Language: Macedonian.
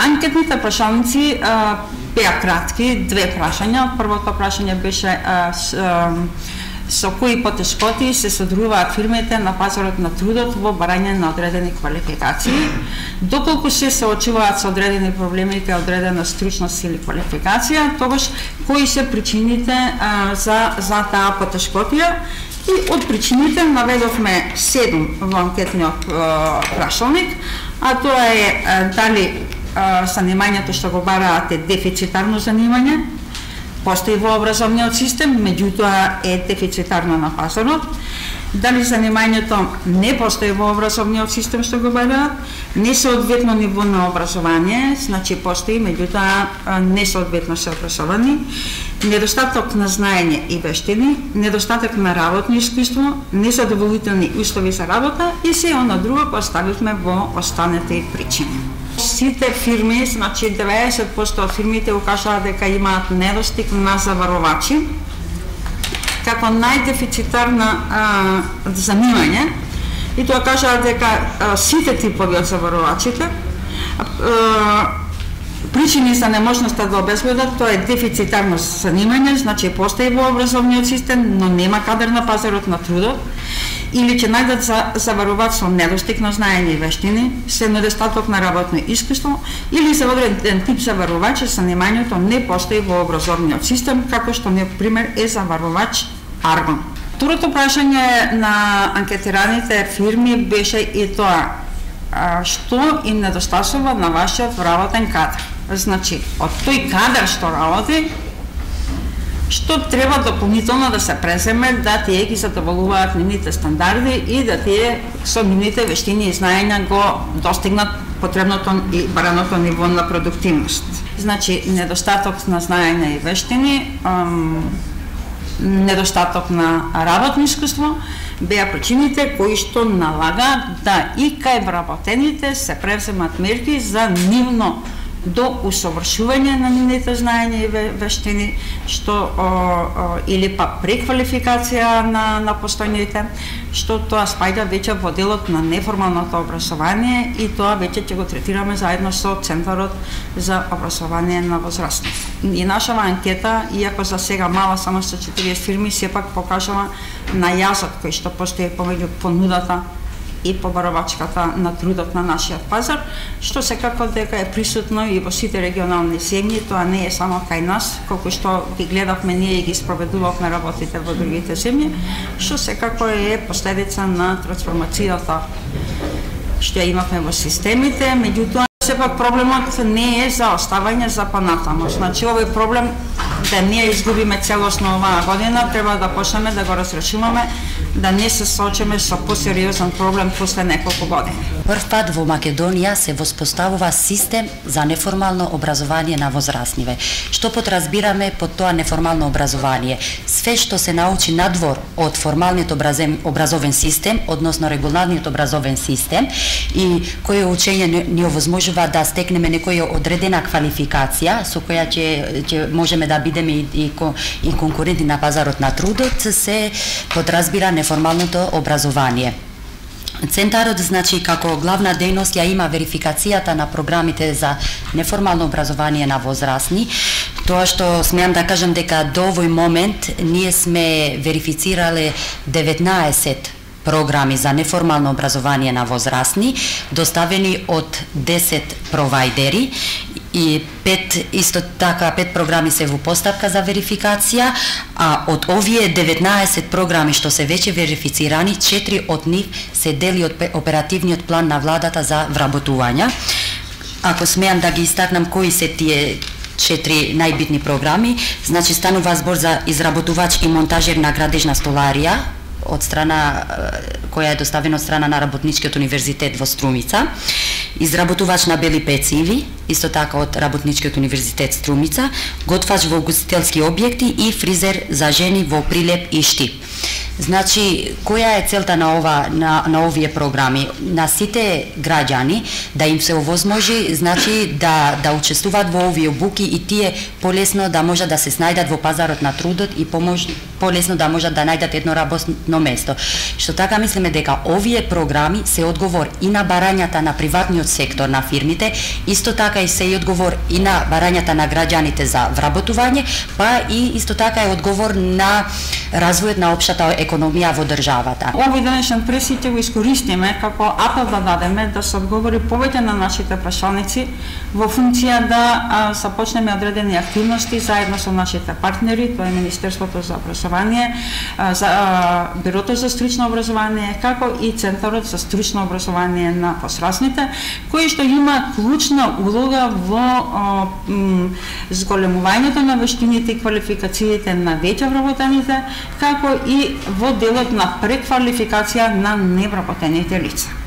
Анкетните прашалници беа кратки, две прашања. Првото прашање беше со кои потешкоти се содружуваат фирмите на пазарот на трудот во барање на одредени квалификации, доколку се соочуваат со одредени проблеми кај одредена стручност или квалификација, тогаш кои се причините за таа потешкотија. И од причините наведовме 7 во анкетниот прашалник, а тоа е дали занимањето што го бараат е дефицитарно занимање, постои во образовниот систем, меѓутоа е дефицитарно на пазарот, дали занимањето не постои во образовниот систем што го бараат, несоодветно ниво на образование, значи постои, меѓутоа несоодветно се образовани, недостаток на знаење и вештини, недостаток на работно искуство, незадоволителни услови за работа и се оно друго кој ставивме во останатите причини. Сите фирми, значи 90% од фирмите укажаа дека имаат недостиг на заварувачи како најдефицитарна занимање, и тоа кажаа дека сите типови од заварувачите причини за неможноста да обезбедат, тоа е дефицитарно занимање, значи постои во образовниот систем, но нема кадар на пазарот на трудот, или ќе најдат заварувач со недостиг на знаење и вештини, се недостаток на работно искуство, или за одреден тип заварувач занимањето не постои во образовниот систем, како што например е заварувач аргон. Второто прашање на анкетираните фирми беше и тоа што им недостасува на вашиот работен кадар. Значи, од тој кадар што работи, што треба дополнително да се преземе да тие ги задоволуваат нивните стандарди и да тие со нивните вештини и знаења го достигнат потребното и бараното ниво на продуктивност. Значи, недостаток на знаења и вештини, недостаток на работно искуство беа причините кои што налагаат да и кај вработените се преземат мерки за нивно до усовршување на нивните знаења и вештини, што или па преквалификација на постојните, што тоа спаѓа веќе во делот на неформалното образование и тоа веќе ќе го третираме заедно со Центарот за образование на возрастни. И нашава анкета, иако за сега мала, само со 40 фирми, сепак покажува на јазот кој што постои помеѓу понудата и побаровачката на трудот на нашиот пазар, што секако дека е присутно и во сите регионални земји, тоа не е само кај нас, колку што ги гледавме ние и ги спроведувавме работите во другите земји, што секако е последица на трансформацијата што ја имавме во системите, меѓутоа сепак проблемот не е за оставање за понатаму. Значи овој проблем да не изгубиме целосно оваа година, треба да почнеме да го разрешуваме, да не се соочиме со посериозен проблем после неколку години. Прв пат во Македонија се воспоставува систем за неформално образование на возрастниве. Што подразбираме под тоа неформално образование? Све што се научи надвор од формалниот образовен систем, односно регуларниот образовен систем, и кој учење ни овозможува да стекнеме некоја одредена квалификација со која ќе можеме да бидеме и конкурентни на пазарот на трудот, се подразбира неформалното образование. Центарот, значи, како главна дејност ја има верификацијата на програмите за неформално образование на возрастни. Тоа што смеам да кажам дека до овој момент ние сме верифицирале 19 програми за неформално образование на возрастни, доставени од 10 провајдери, и 5 програми се во постапка за верификација, а од овие 19 програми што се веќе верифицирани, 4 од нив се дели од оперативниот план на владата за вработувања. Ако смеам да ги истакнам кои се тие 4 најбитни програми, значи станува збор за изработувач и монтажер на градежна столарија, од страна која е доставена од страна на Работничкиот универзитет во Струмица, изработувач на бели пециви, исто така од Работничкиот универзитет Струмица, готвач во угостителски објекти и фризер за жени во Прилеп и Штип. Значи, која е целта на овие програми? На сите граѓани да им се овозможи, значи да учествуваат во овие обуки и тие полесно да можат да се снајдат во пазарот на трудот и полесно да можат да најдат едно работно место. Што така мислиме дека овие програми се одговор и на барањата на приватниот сектор на фирмите, исто така и се и одговор и на барањата на граѓаните за вработување, па и исто така е одговор на развојот на општата економија во државата. Овој денешен прес ќе го искористиме како апел да дадеме да се одговори повеќе на нашите прашалници во функција да започнеме одредени активности заедно со нашите партнери, тоа е Министерството за образование, за Бирото за стручно образование, како и Центарот за стручно образование на возрастните, кои што има клучна улога во зголемувањето на вештините и квалификациите на веќе вработените, како и во делот на преквалификација на невработените лица.